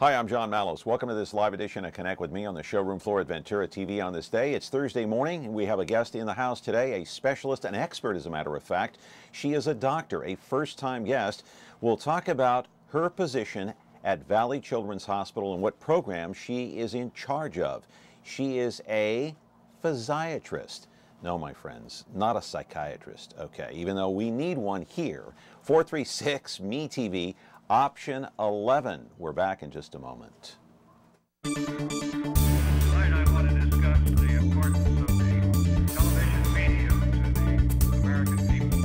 Hi, I'm John Mallows. Welcome to this live edition of Connect with me on the showroom floor at Ventura TV on this day. It's Thursday morning, and we have a guest in the house today, a specialist, an expert as a matter of fact. She is a doctor, a first-time guest. We'll talk about her position at Valley Children's Hospital and what program she is in charge of. She is a physiatrist. No, my friends, not a psychiatrist, okay, even though we need one here. 436-ME-TV, option 11. We're back in just a moment. Tonight I want to discuss the importance of the television medium to the American people.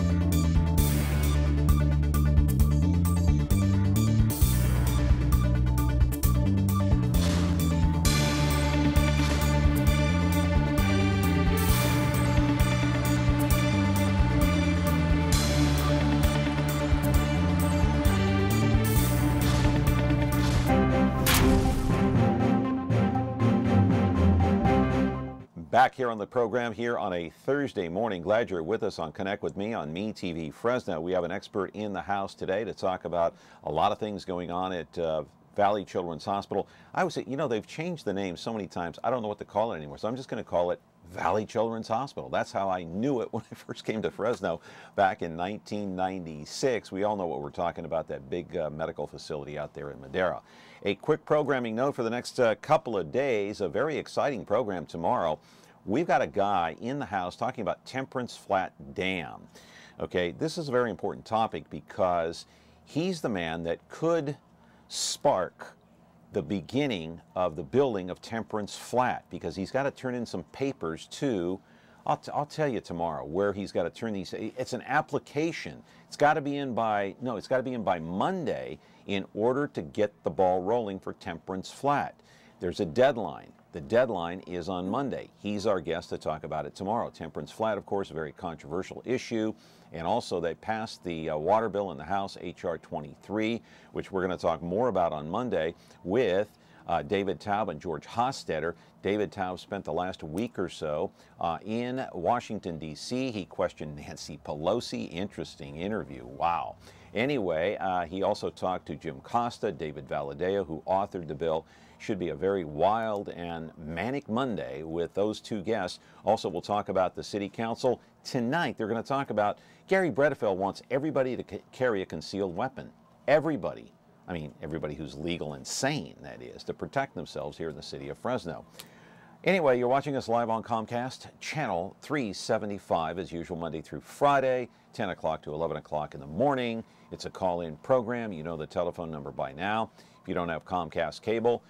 Back here on the program here on a Thursday morning. Glad you're with us on Connect with me on ME-TV Fresno. We have an expert in the house today to talk about a lot of things going on at Valley Children's Hospital. I would say, you know, they've changed the name so many times, I don't know what to call it anymore, so I'm just going to call it Valley Children's Hospital. That's how I knew it when I first came to Fresno back in 1996. We all know what we're talking about, that big medical facility out there in Madera. A quick programming note for the next couple of days, a very exciting program tomorrow. We've got a guy in the house talking about Temperance Flat Dam. Okay, this is a very important topic because he's the man that could spark the beginning of the building of Temperance Flat, because he's got to turn in some papers to, I'll tell you tomorrow where he's got to turn these. It's an application. It's got to be in by, no, it's got to be in by Monday in order to get the ball rolling for Temperance Flat. There's a deadline. The deadline is on Monday. He's our guest to talk about it tomorrow. Temperance Flat, of course, a very controversial issue. And also they passed the water bill in the House, H.R. 23, which we're going to talk more about on Monday with David Taub and George Hofstetter. David Taub spent the last week or so in Washington, D.C. He questioned Nancy Pelosi. Interesting interview. Wow. Anyway, he also talked to Jim Costa, David Valadeo, who authored the bill. Should be a very wild and manic Monday with those two guests. Also, we'll talk about the City Council. Tonight, they're going to talk about Gary Bredefeld wants everybody to carry a concealed weapon. Everybody. I mean, everybody who's legal and sane, that is, to protect themselves here in the city of Fresno. Anyway, you're watching us live on Comcast, channel 375, as usual, Monday through Friday, 10 o'clock to 11 o'clock in the morning. It's a call-in program. You know the telephone number by now. If you don't have Comcast cable,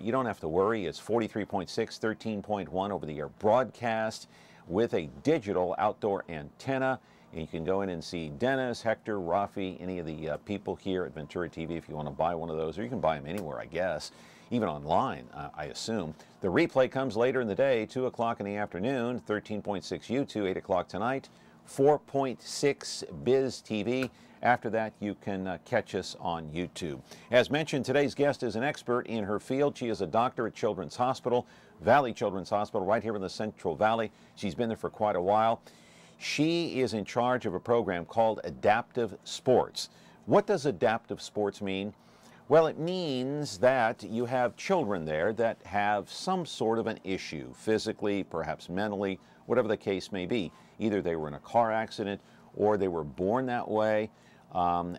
you don't have to worry. It's 43.6, 13.1 over-the-air broadcast with a digital outdoor antenna. And you can go in and see Dennis, Hector, Rafi, any of the people here at Ventura TV if you want to buy one of those, or you can buy them anywhere, I guess, even online, I assume. The replay comes later in the day, 2 o'clock in the afternoon, 13.6 YouTube, 8 o'clock tonight, 4.6 Biz TV. After that, you can catch us on YouTube. As mentioned, today's guest is an expert in her field. She is a doctor at Children's Hospital, Valley Children's Hospital, right here in the Central Valley. She's been there for quite a while. She is in charge of a program called Adaptive Sports. What does adaptive sports mean? Well, it means that you have children there that have some sort of an issue, physically, perhaps mentally, whatever the case may be. Either they were in a car accident or they were born that way.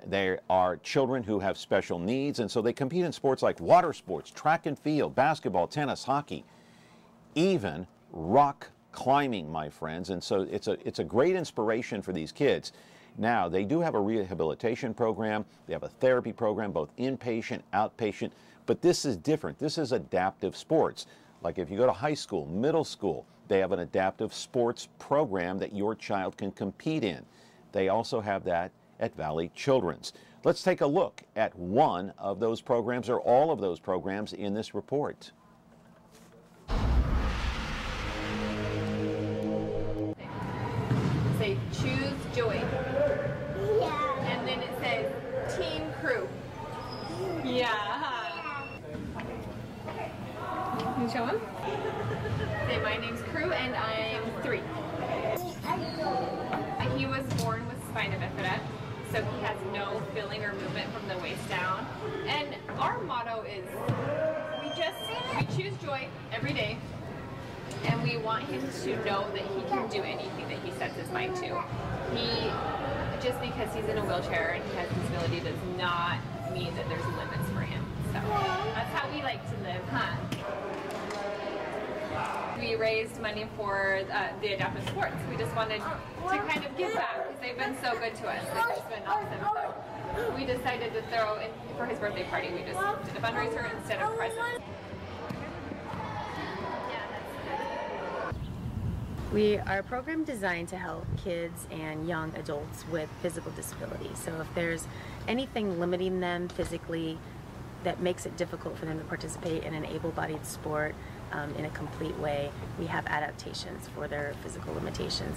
There are children who have special needs, and so they compete in sports like water sports, track and field, basketball, tennis, hockey, even rock climbing, my friends. And so it's a great inspiration for these kids. Now, they do have a rehabilitation program. They have a therapy program, both inpatient, outpatient, but this is different. This is adaptive sports. Like if you go to high school, middle school, they have an adaptive sports program that your child can compete in. They also have that at Valley Children's. Let's take a look at one of those programs, or all of those programs, in this report. Say, choose joy. Yeah. And then it says, team crew. Yeah. Can you show him? Say, my name's Crew and I'm 3. He was born with spina bifida, so he has no feeling or movement from the waist down. And our motto is we choose joy every day, and we want him to know that he can do anything that he sets his mind to. Just because he's in a wheelchair and he has a disability does not mean that there's limits for him. So that's how we like to live, huh? We raised money for the adaptive sports. We just wanted to kind of give back because they've been so good to us. They've just been awesome. So we decided to throw in for his birthday party. We just did a fundraiser instead of presents. We are a program designed to help kids and young adults with physical disabilities. So if there's anything limiting them physically that makes it difficult for them to participate in an able-bodied sport in a complete way, we have adaptations for their physical limitations.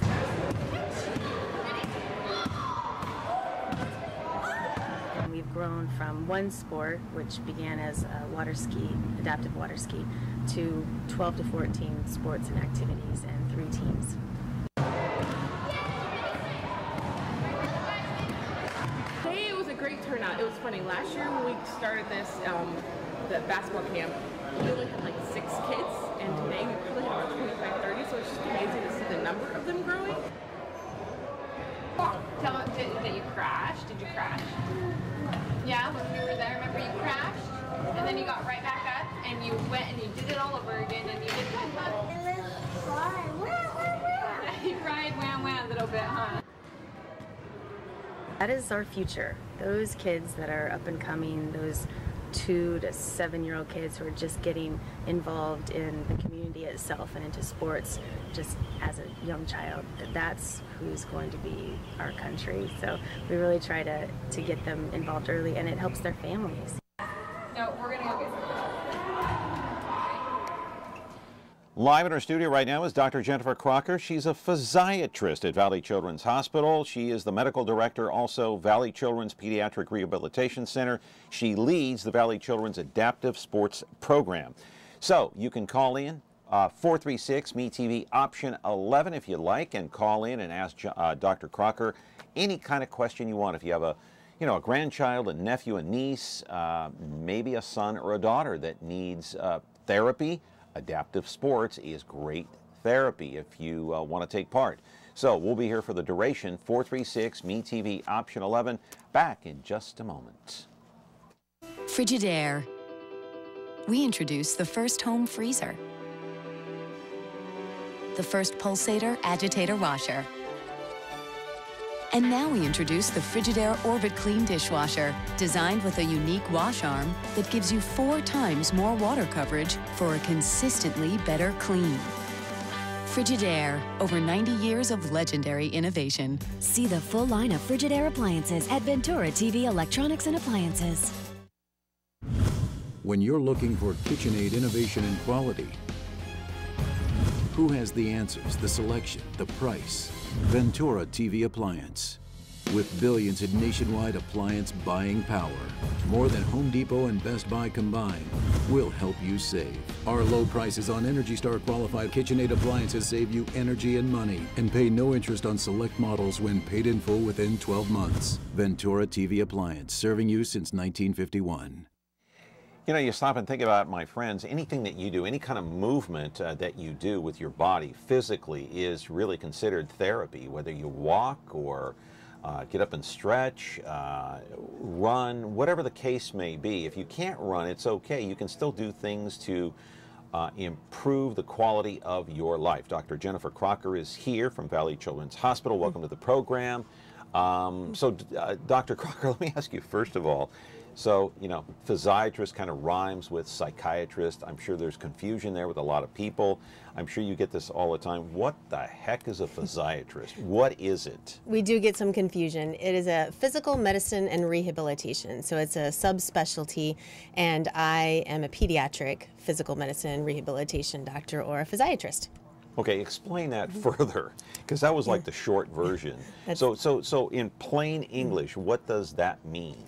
And we've grown from one sport, which began as water ski, adaptive water ski, to 12 to 14 sports and activities and 3 teams. Today it was a great turnout. It was funny. Last year when we started this, the basketball camp, we only had like 6 kids, and today we probably have about 25, 30, so it's just amazing to see the number of them growing. Tell them that you crashed. Did you crash? Yeah, when we were there, remember you crashed? And then you got right back up, and you went and you did it all over again, and you did good, huh? You cried, wham, wham, a little bit, huh? That is our future. Those kids that are up and coming, those 2 to 7-year-old kids who are just getting involved in the community itself and into sports just as a young child, that's who's going to be our country. So we really try to get them involved early, and it helps their families. No, we're going to go get some. Live in our studio right now is Dr. Jennifer Crocker. She's a physiatrist at Valley Children's Hospital. She is the medical director, also Valley Children's Pediatric Rehabilitation Center. She leads the Valley Children's Adaptive Sports Program. So you can call in 436-MeTV option 11 if you like, and call in and ask Dr. Crocker any kind of question you want. If you have a grandchild, a nephew, a niece, maybe a son or a daughter that needs therapy, adaptive sports is great therapy if you want to take part. So we'll be here for the duration. 436-MeTV option 11. Back in just a moment. Frigidaire. We introduced the first home freezer, the first pulsator agitator washer, and now we introduce the Frigidaire Orbit Clean Dishwasher, designed with a unique wash arm that gives you 4 times more water coverage for a consistently better clean. Frigidaire, over 90 years of legendary innovation. See the full line of Frigidaire appliances at Ventura TV Electronics and Appliances. When you're looking for KitchenAid innovation and quality, who has the answers, the selection, the price? Ventura TV Appliance. With billions in nationwide appliance buying power, more than Home Depot and Best Buy combined, we'll help you save. Our low prices on Energy Star qualified KitchenAid appliances save you energy and money, and pay no interest on select models when paid in full within 12 months. Ventura TV Appliance, serving you since 1951. You know, you stop and think about, my friends, anything that you do, any kind of movement that you do with your body physically is really considered therapy, whether you walk or get up and stretch, run, whatever the case may be. If you can't run, it's okay. You can still do things to improve the quality of your life. Dr. Jennifer Crocker is here from Valley Children's Hospital. Welcome to the program. Dr. Crocker, let me ask you first of all, so, you know, physiatrist kind of rhymes with psychiatrist. I'm sure there's confusion there with a lot of people. I'm sure you get this all the time. What the heck is a physiatrist? What is it? We do get some confusion. It is a physical medicine and rehabilitation. So it's a subspecialty, and I am a pediatric physical medicine rehabilitation doctor or a physiatrist. Okay, explain that further, because that was like the short version. So in plain English, what does that mean?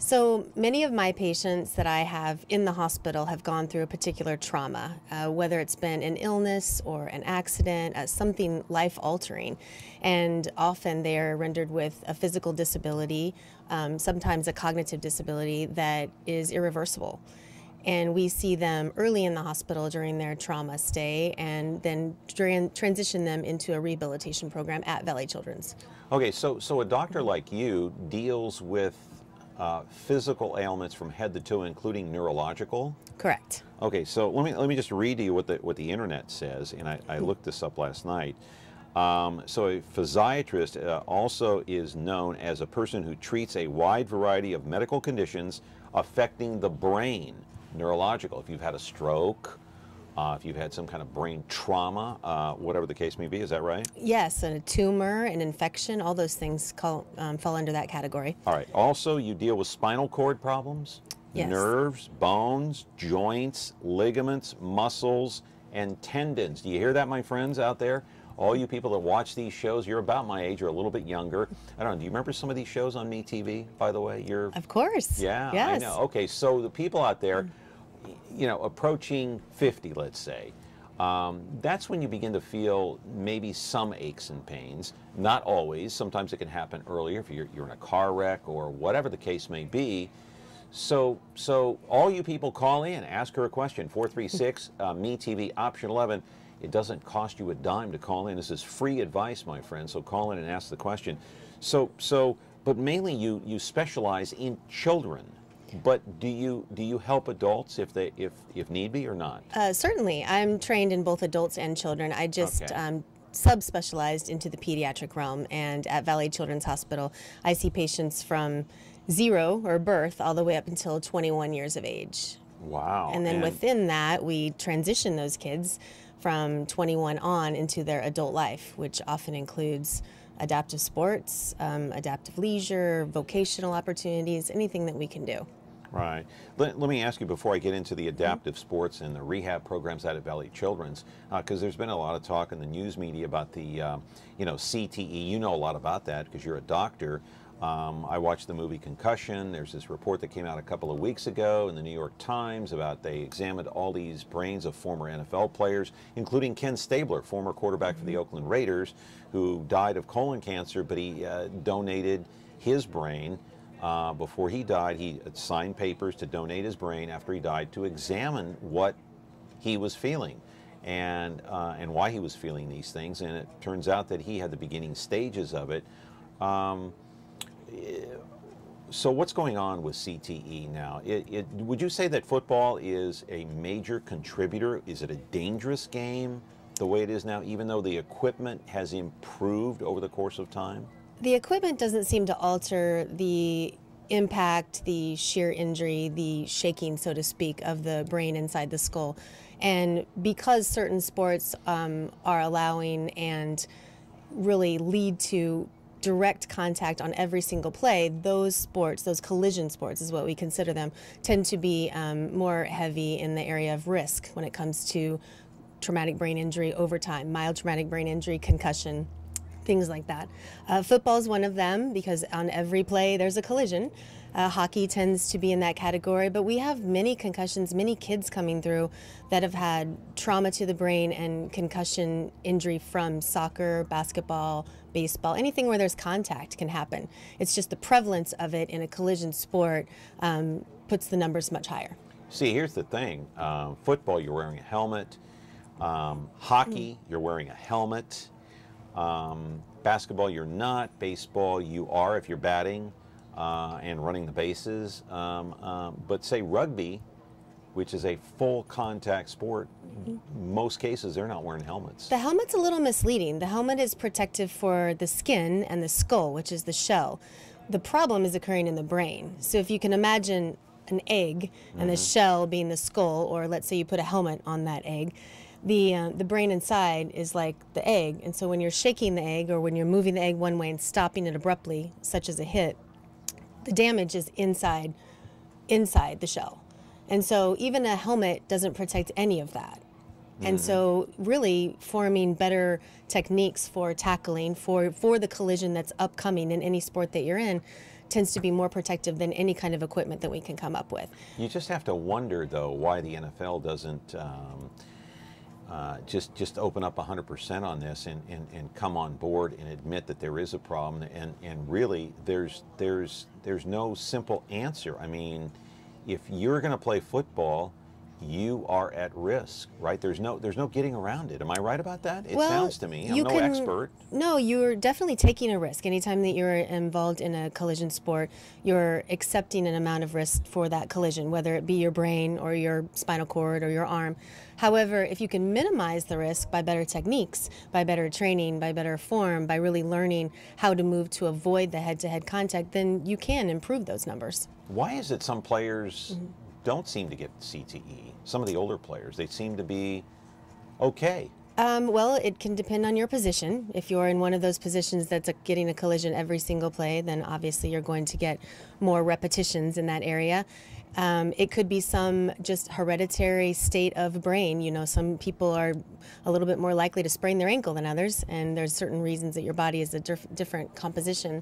So many of my patients that I have in the hospital have gone through a particular trauma, whether it's been an illness or an accident, something life-altering. And often they are rendered with a physical disability, sometimes a cognitive disability that is irreversible. And we see them early in the hospital during their trauma stay and then transition them into a rehabilitation program at Valley Children's. Okay, so a doctor like you deals with physical ailments from head to toe, including neurological? Correct. Okay, so let me just read to you what the internet says, and I looked this up last night. So a physiatrist also is known as a person who treats a wide variety of medical conditions affecting the brain, neurological. If you've had a stroke, if you've had some kind of brain trauma, whatever the case may be, is that right? Yes, a tumor, an infection, all those things fall under that category. All right. Also, you deal with spinal cord problems, yes, nerves, bones, joints, ligaments, muscles, and tendons. Do you hear that, my friends out there? All you people that watch these shows, you're about my age or a little bit younger. I don't know, do you remember some of these shows on MeTV, by the way? Of course. Yeah, yes. I know. Okay, so the people out there, you know, approaching 50, let's say, that's when you begin to feel maybe some aches and pains. Not always. Sometimes it can happen earlier if you're in a car wreck or whatever the case may be. So all you people call in, ask her a question. 436 MeTV option 11. It doesn't cost you a dime to call in. This is free advice, my friend. So call in and ask the question. But mainly you specialize in children. But do you help adults if need be or not? Certainly. I'm trained in both adults and children. I just subspecialized into the pediatric realm, and at Valley Children's Hospital, I see patients from 0 or birth all the way up until 21 years of age. Wow. And then within that, we transition those kids from 21 on into their adult life, which often includes adaptive sports, adaptive leisure, vocational opportunities, anything that we can do. Right. Let me ask you before I get into the adaptive sports and the rehab programs out at Valley Children's, because there's been a lot of talk in the news media about the, CTE. You know a lot about that because you're a doctor. I watched the movie Concussion. There's this report that came out a couple of weeks ago in the New York Times about they examined all these brains of former NFL players, including Ken Stabler, former quarterback for the Oakland Raiders, who died of colon cancer, but he donated his brain. Before he died, he signed papers to donate his brain after he died to examine what he was feeling and why he was feeling these things. And it turns out that he had the beginning stages of it. So what's going on with CTE now? Would you say that football is a major contributor? Is it a dangerous game the way it is now, even though the equipment has improved over the course of time? The equipment doesn't seem to alter the impact, the sheer injury, the shaking, so to speak, of the brain inside the skull. And because certain sports are allowing and really lead to direct contact on every single play, those sports, those collision sports is what we consider them, tend to be more heavy in the area of risk when it comes to traumatic brain injury over time, mild traumatic brain injury, concussion, things like that. Football is one of them because on every play there's a collision. Hockey tends to be in that category, but we have many concussions, many kids coming through that have had trauma to the brain and concussion injury from soccer, basketball, baseball, anything where there's contact can happen. It's just the prevalence of it in a collision sport puts the numbers much higher. See, here's the thing. Football, you're wearing a helmet. Hockey, you're wearing a helmet. Basketball, you're not. Baseball, you are if you're batting and running the bases. But say rugby, which is a full contact sport, most cases they're not wearing helmets. The helmet's a little misleading. The helmet is protective for the skin and the skull, which is the shell. The problem is occurring in the brain. So if you can imagine an egg and the shell being the skull, or let's say you put a helmet on that egg, the brain inside is like the egg, and so when you're shaking the egg or when you're moving the egg one way and stopping it abruptly, such as a hit, the damage is inside the shell. And so even a helmet doesn't protect any of that. And so really forming better techniques for tackling, for the collision that's upcoming in any sport that you're in, tends to be more protective than any kind of equipment that we can come up with. You just have to wonder, though, why the NFL doesn't just open up 100% on this and come on board and admit that there is a problem. And really, there's no simple answer. I mean, if you're going to play football, you are at risk, right? There's no getting around it. Am I right about that? It sounds to me. I'm no expert. No, you're definitely taking a risk. Anytime that you're involved in a collision sport, you're accepting an amount of risk for that collision, whether it be your brain or your spinal cord or your arm. However, if you can minimize the risk by better techniques, by better training, by better form, by really learning how to move to avoid the head-to-head contact, then you can improve those numbers. Why is it some players don't seem to get CTE? Some of the older players, they seem to be okay. Well, it can depend on your position. If you're in one of those positions that's getting a collision every single play, then obviously you're going to get more repetitions in that area. It could be some just hereditary state of brain. You know, some people are a little bit more likely to sprain their ankle than others, and there's certain reasons that your body is a different composition.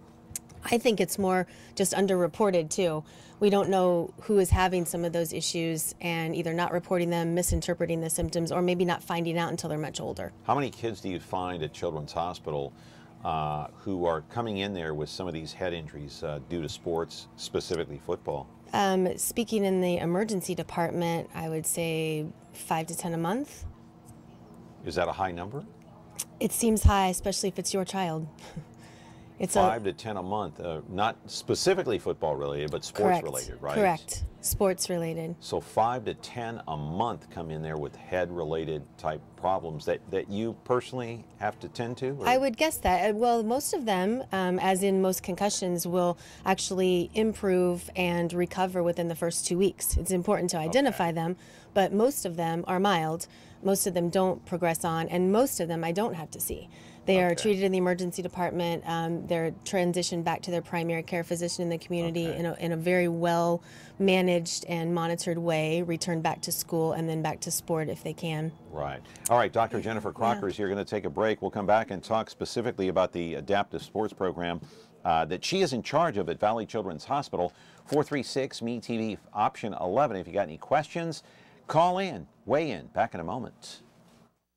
I think it's more just underreported too. We don't know who is having some of those issues and either not reporting them, misinterpreting the symptoms, or maybe not finding out until they're much older. How many kids do you find at Children's Hospital who are coming in there with some of these head injuries due to sports, specifically football? Speaking in the emergency department, I would say 5 to 10 a month. Is that a high number? It seems high, especially if it's your child. It's 5 to 10 a month, not specifically football related, but sports related, right? Correct. Sports related. So 5 to 10 a month come in there with head related type problems that you personally have to tend to? Or? I would guess that. Well, most of them, as in most concussions, will actually improve and recover within the first 2 weeks. It's important to identify them, but most of them are mild. Most of them don't progress on, and most of them I don't have to see. They are treated in the emergency department. They're transitioned back to their primary care physician in the community in a very well managed and monitored way, returned back to school and then back to sport if they can. Right. All right, Dr. Jennifer Crocker is here. Going to take a break. We'll come back and talk specifically about the adaptive sports program that she is in charge of at Valley Children's Hospital. 436-ME-TV, option 11. If you got any questions, call in, weigh in. Back in a moment.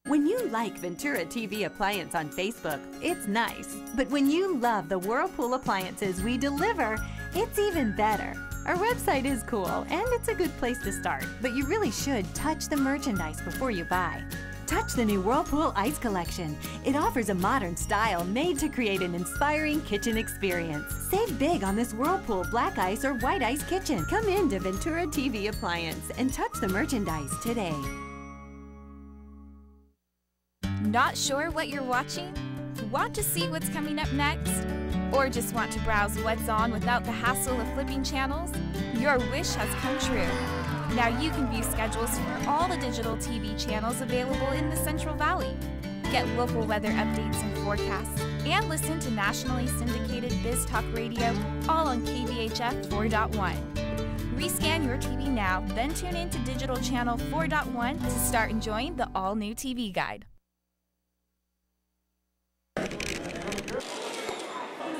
When you like Ventura TV Appliance on Facebook, it's nice. But when you love the Whirlpool appliances we deliver, it's even better. Our website is cool, and it's a good place to start. But you really should touch the merchandise before you buy. Touch the new Whirlpool Ice Collection. It offers a modern style made to create an inspiring kitchen experience. Save big on this Whirlpool Black Ice or White Ice kitchen. Come in to Ventura TV Appliance and touch the merchandise today. Not sure what you're watching? Want to see what's coming up next? Or just want to browse what's on without the hassle of flipping channels? Your wish has come true. Now you can view schedules for all the digital TV channels available in the Central Valley. Get local weather updates and forecasts, and listen to nationally syndicated Biz Talk Radio, all on KVHF 4.1. Rescan your TV now, then tune in to Digital Channel 4.1 to start enjoying the all-new TV Guide.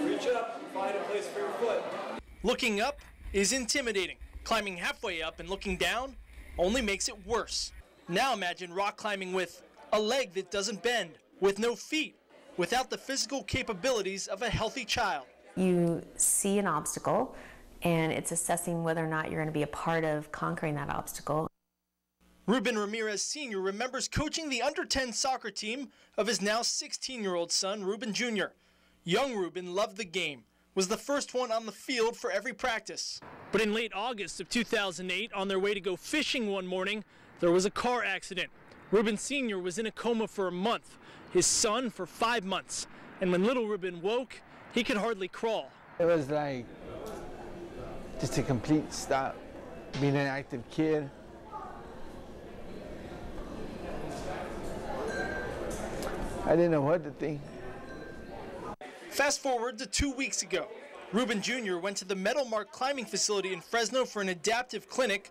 Reach up and find a place for your foot. Looking up is intimidating. Climbing halfway up and looking down only makes it worse. Now imagine rock climbing with a leg that doesn't bend, with no feet, without the physical capabilities of a healthy child. You see an obstacle, and it's assessing whether or not you're going to be a part of conquering that obstacle. Ruben Ramirez Sr. remembers coaching the under-10 soccer team of his now 16-year-old son, Ruben Jr. Young Ruben loved the game, was the first one on the field for every practice. But in late August of 2008, on their way to go fishing one morning, there was a car accident. Ruben Sr. was in a coma for a month, his son for 5 months. And when little Ruben woke, he could hardly crawl. It was like just a complete stop, being an active kid. I didn't know what to think. Fast forward to 2 weeks ago. Ruben Jr. went to the Metal Mark climbing facility in Fresno for an adaptive clinic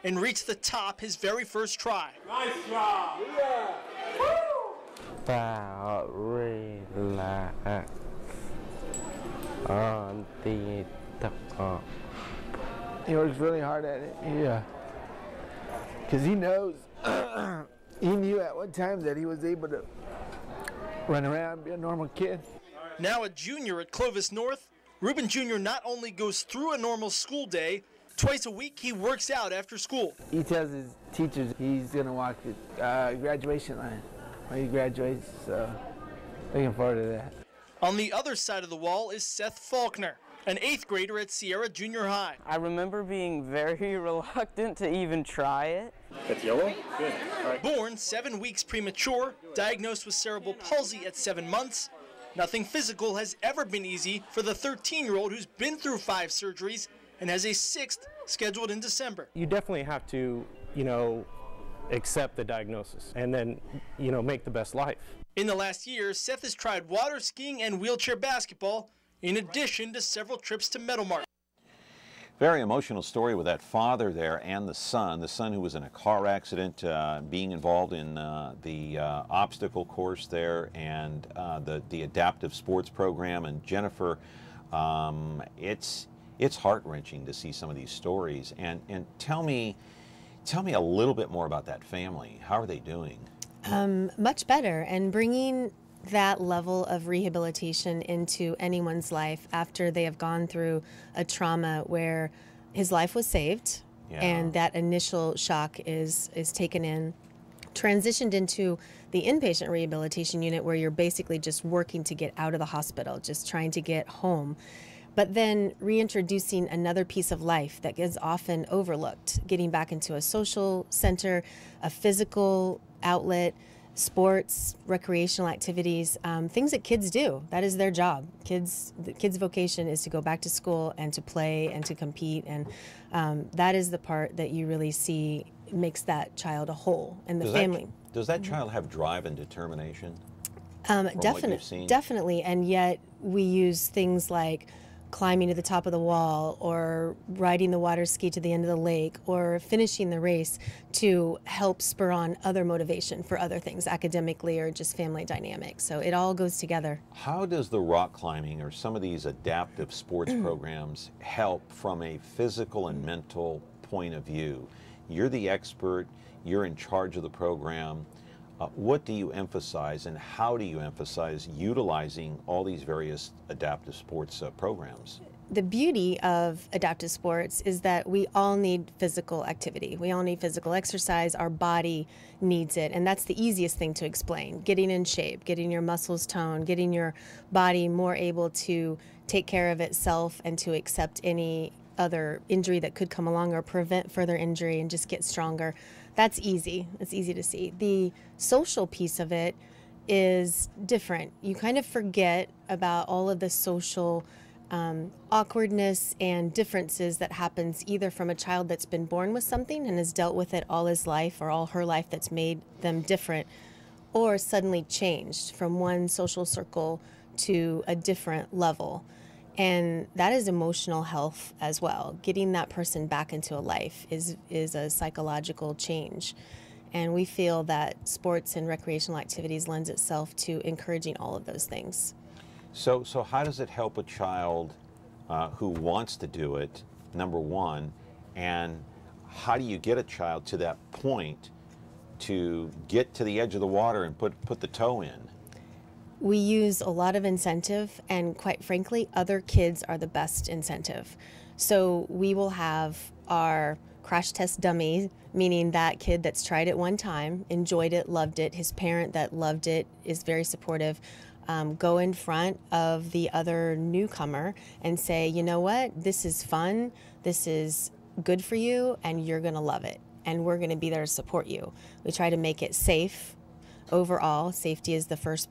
and reached the top his very first try. Nice job! About relax. Untitled He works really hard at it, yeah. Because he knows, he knew at one time that he was able to run around, be a normal kid. Now a junior at Clovis North, Ruben Jr. not only goes through a normal school day, twice a week he works out after school. He tells his teachers he's going to walk the graduation line when he graduates, so looking forward to that. On the other side of the wall is Seth Faulkner, an 8th grader at Sierra Junior High. I remember being very reluctant to even try it. That's yellow? Good. All right. Born 7 weeks premature, diagnosed with cerebral palsy at 7 months, nothing physical has ever been easy for the 13-year-old who's been through 5 surgeries and has a 6th scheduled in December. You definitely have to, you know, accept the diagnosis and then, you know, make the best life. In the last year, Seth has tried water skiing and wheelchair basketball, in addition to several trips to Meadowmark. Very emotional story with that father there and the son who was in a car accident, being involved in the obstacle course there and the adaptive sports program. And Jennifer, it's heart-wrenching to see some of these stories. And tell me a little bit more about that family. How are they doing? Much better, and bringing that level of rehabilitation into anyone's life after they have gone through a trauma where his life was saved, and that initial shock is taken in, transitioned into the inpatient rehabilitation unit where you're basically just working to get out of the hospital, just trying to get home. But then reintroducing another piece of life that is often overlooked, getting back into a social center, a physical outlet, sports, recreational activities, things that kids do. That is their job. The kids' vocation is to go back to school and to play and to compete, and that is the part that you really see makes that child a whole and the family. Does that child have drive and determination? Definitely, and yet we use things like climbing to the top of the wall or riding the water ski to the end of the lake or finishing the race to help spur on other motivation for other things academically or just family dynamics. So it all goes together. How does the rock climbing or some of these adaptive sports programs help from a physical and mental point of view? You're the expert, you're in charge of the program. What do you emphasize and how do you emphasize utilizing all these various adaptive sports programs? The beauty of adaptive sports is that we all need physical activity. We all need physical exercise. Our body needs it. And that's the easiest thing to explain. Getting in shape, getting your muscles toned, getting your body more able to take care of itself and to accept any other injury that could come along or prevent further injury and just get stronger. That's easy. It's easy to see. The social piece of it is different. You kind of forget about all of the social awkwardness and differences that happens either from a child that's been born with something and has dealt with it all his life or all her life that's made them different, or suddenly changed from one social circle to a different level. And that is emotional health as well. Getting that person back into a life is a psychological change. And we feel that sports and recreational activities lends itself to encouraging all of those things. So how does it help a child who wants to do it, number one, and how do you get a child to that point to get to the edge of the water and put the toe in? We use a lot of incentive, and quite frankly, other kids are the best incentive. So we will have our crash test dummy, meaning that kid that's tried it one time, enjoyed it, loved it, his parent that loved it is very supportive, go in front of the other newcomer and say, you know what, this is fun, this is good for you, and you're gonna love it, and we're gonna be there to support you. We try to make it safe overall. Safety is the first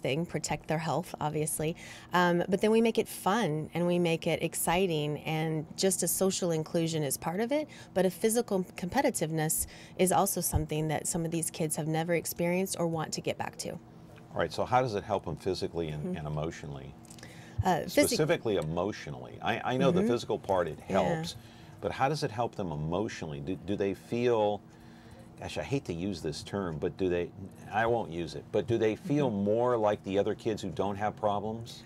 thing, protect their health, obviously. But then we make it fun and we make it exciting, and just a social inclusion is part of it, but a physical competitiveness is also something that some of these kids have never experienced or want to get back to. All right, so how does it help them physically and emotionally? Specifically emotionally. I know the physical part, it helps, but how does it help them emotionally? Do they feel, gosh, I hate to use this term, but I won't use it, but do they feel more like the other kids who don't have problems?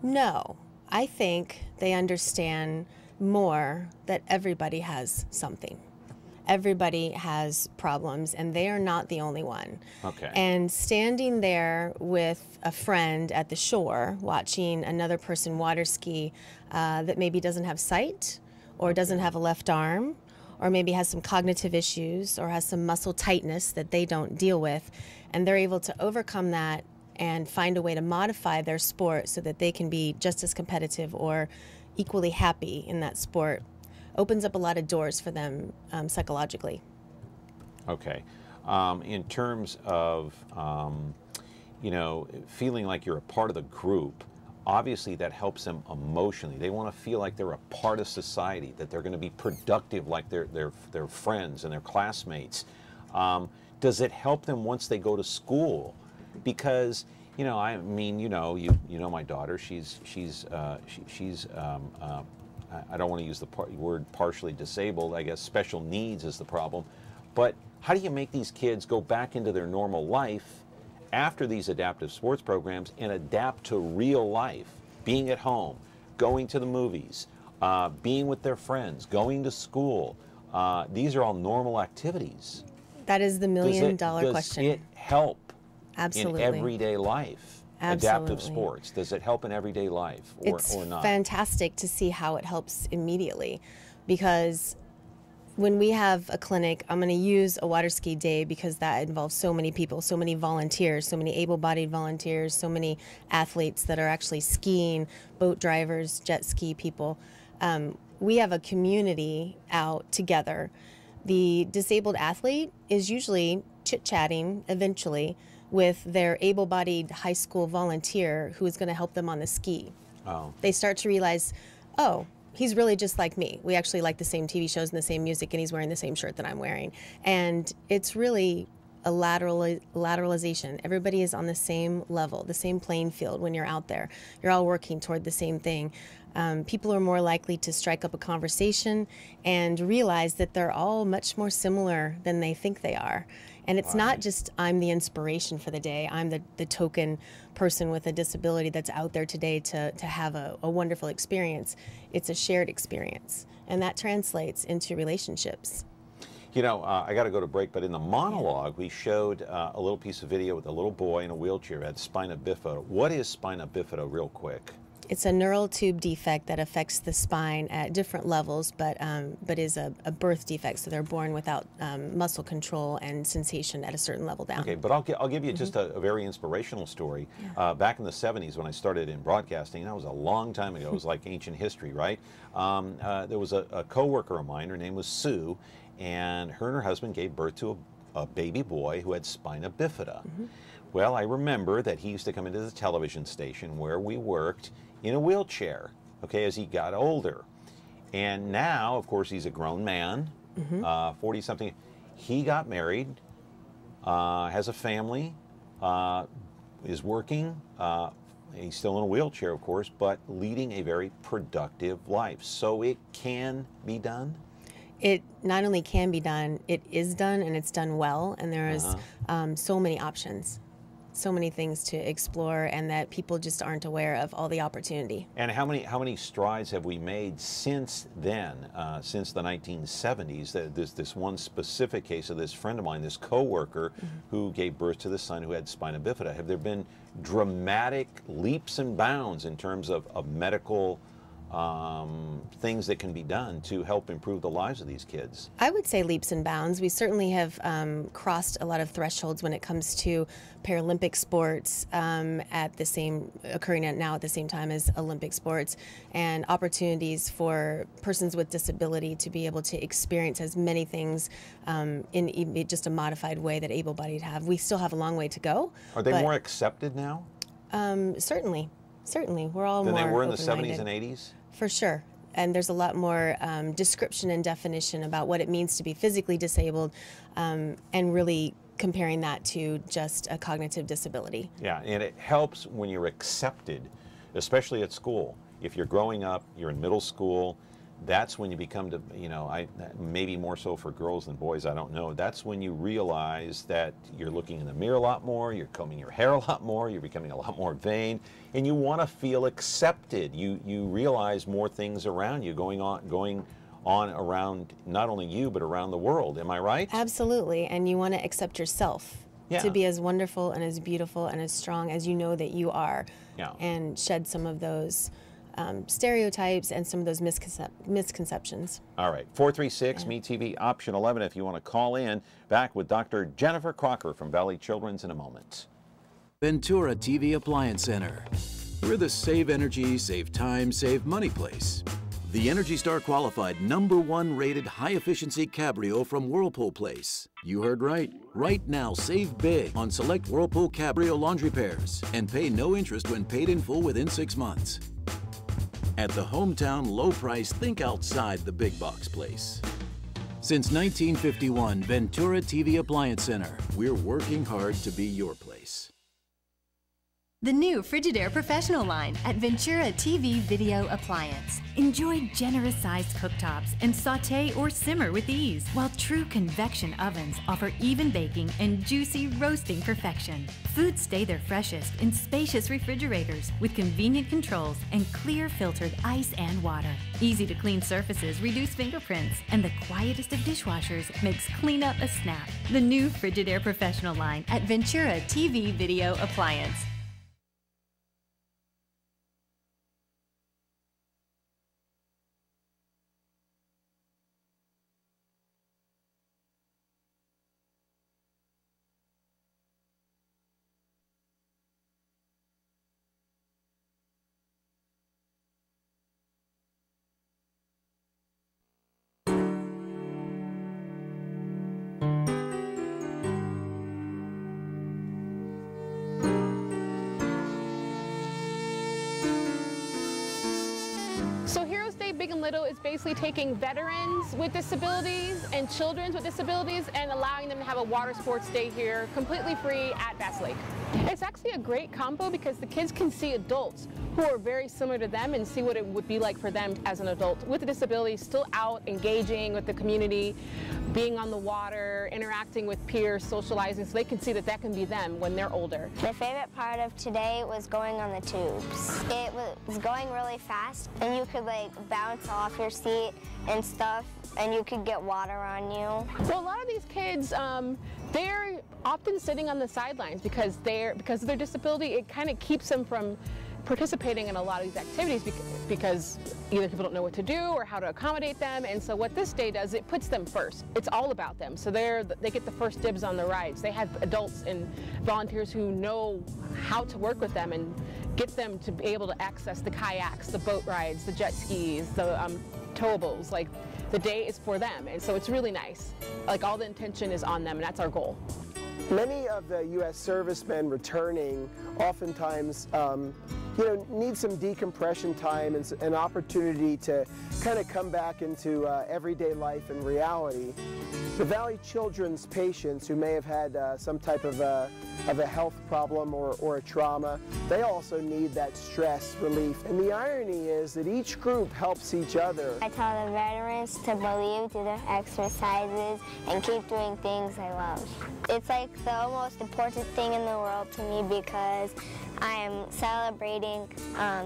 No. I think they understand more that everybody has something. Everybody has problems, and they are not the only one. Okay. And standing there with a friend at the shore, watching another person water ski that maybe doesn't have sight, or doesn't have a left arm, or maybe has some cognitive issues, or has some muscle tightness that they don't deal with, and they're able to overcome that and find a way to modify their sport so that they can be just as competitive or equally happy in that sport, opens up a lot of doors for them psychologically. Okay. In terms of, you know, feeling like you're a part of the group, obviously that helps them emotionally. They want to feel like they're a part of society, that they're going to be productive like their friends and their classmates. Does it help them once they go to school? Because, you know, I mean, you know my daughter. She's I don't want to use the word partially disabled. I guess special needs is the problem. But how do you make these kids go back into their normal life after these adaptive sports programs and adapt to real life, being at home, going to the movies, being with their friends, going to school? These are all normal activities. That is the million-dollar question. Does it help Absolutely. in everyday life? Absolutely. Adaptive sports, does it help in everyday life or not? It's fantastic to see how it helps immediately, because when we have a clinic, I'm going to use a water ski day because that involves so many people, so many volunteers, so many able-bodied volunteers, so many athletes that are actually skiing, boat drivers, jet ski people. We have a community out together. The disabled athlete is usually chit-chatting eventually with their able-bodied high school volunteer who is going to help them on the ski. Oh. They start to realize, oh, he's really just like me. We actually like the same TV shows and the same music, and he's wearing the same shirt that I'm wearing. And it's really a lateralization. Everybody is on the same level, the same playing field when you're out there. You're all working toward the same thing. People are more likely to strike up a conversation and realize that they're all much more similar than they think they are. And it's not just I'm the inspiration for the day, I'm the token person with a disability that's out there today to have a wonderful experience. It's a shared experience, and that translates into relationships. You know, I got to go to break, but in the monologue, we showed a little piece of video with a little boy in a wheelchair who had spina bifida. What is spina bifida, real quick? It's a neural tube defect that affects the spine at different levels, but is a birth defect, so they're born without muscle control and sensation at a certain level down. Okay, but I'll give you just a very inspirational story. Yeah. Back in the 70s when I started in broadcasting, that was a long time ago, it was like ancient history, right? There was a co-worker of mine, her name was Sue, and her husband gave birth to a baby boy who had spina bifida. Well, I remember that he used to come into the television station where we worked in a wheelchair, okay, as he got older. And now, of course, he's a grown man, 40-something. He got married, has a family, is working. He's still in a wheelchair, of course, but leading a very productive life. So it can be done? It not only can be done, it is done, and it's done well, and there is so many options. So many things to explore, and that people just aren't aware of all the opportunity. And how many strides have we made since then, since the 1970s? This one specific case of this friend of mine, this coworker who gave birth to this son who had spina bifida. Have there been dramatic leaps and bounds in terms of medical things that can be done to help improve the lives of these kids? I would say leaps and bounds. We certainly have crossed a lot of thresholds when it comes to Paralympic sports occurring now at the same time as Olympic sports, and opportunities for persons with disability to be able to experience as many things in just a modified way that able-bodied have. We still have a long way to go. Are they more accepted now? Certainly. We're all more than they were in the open-minded. 70s and 80s? For sure. And there's a lot more description and definition about what it means to be physically disabled, and really comparing that to just a cognitive disability. Yeah, and it helps when you're accepted, especially at school. If you're growing up, you're in middle school, that's when you become to, you know, maybe more so for girls than boys, I don't know. That's when you realize that you're looking in the mirror a lot more, you're combing your hair a lot more, you're becoming a lot more vain, and you want to feel accepted. You realize more things around you going on around not only you but around the world. Am I right? Absolutely, and you want to accept yourself. Yeah. To be as wonderful and as beautiful and as strong as you know that you are, yeah. And shed some of those stereotypes and some of those misconceptions. All right, 436 Me TV option 11 if you want to call in. Back with Dr. Jennifer Crocker from Valley Children's in a moment. Ventura TV Appliance Center. We're the save energy, save time, save money place. The Energy Star qualified #1 rated high efficiency Cabrio from Whirlpool Place. You heard right. Right now, save big on select Whirlpool Cabrio laundry pairs and pay no interest when paid in full within 6 months. At the hometown low price, think outside the big box place. Since 1951, Ventura TV Appliance Center. We're working hard to be your place. The new Frigidaire Professional line at Ventura TV Video Appliance. Enjoy generous-sized cooktops and sauté or simmer with ease, while true convection ovens offer even baking and juicy roasting perfection. Foods stay their freshest in spacious refrigerators with convenient controls and clear filtered ice and water. Easy to clean surfaces reduce fingerprints, and the quietest of dishwashers makes cleanup a snap. The new Frigidaire Professional line at Ventura TV Video Appliance. So Heroes Day Big and Little is basically taking veterans with disabilities and children with disabilities and allowing them to have a water sports day here completely free at Bass Lake. It's actually a great combo because the kids can see adults who are very similar to them and see what it would be like for them as an adult with a disability, still out engaging with the community, being on the water, interacting with peers, socializing, so they can see that that can be them when they're older. My favorite part of today was going on the tubes. It was going really fast, and you could like bounce off your seat and stuff, and you could get water on you. Well, a lot of these kids, they're often sitting on the sidelines because of their disability. It kind of keeps them from participating in a lot of these activities because either people don't know what to do or how to accommodate them, and so what this day does, it puts them first. It's all about them, so they get the first dibs on the rides. They have adults and volunteers who know how to work with them and get them to be able to access the kayaks, the boat rides, the jet skis, the towables. Like, the day is for them, and so it's really nice. Like, all the intention is on them, and that's our goal. Many of the U.S. servicemen returning oftentimes need some decompression time and an opportunity to kind of come back into everyday life and reality. The Valley Children's patients who may have had some type of a health problem or a trauma, they also need that stress relief. And the irony is that each group helps each other. I tell the veterans to believe, do their exercises, and keep doing things I love. It's like the most important thing in the world to me because I am celebrating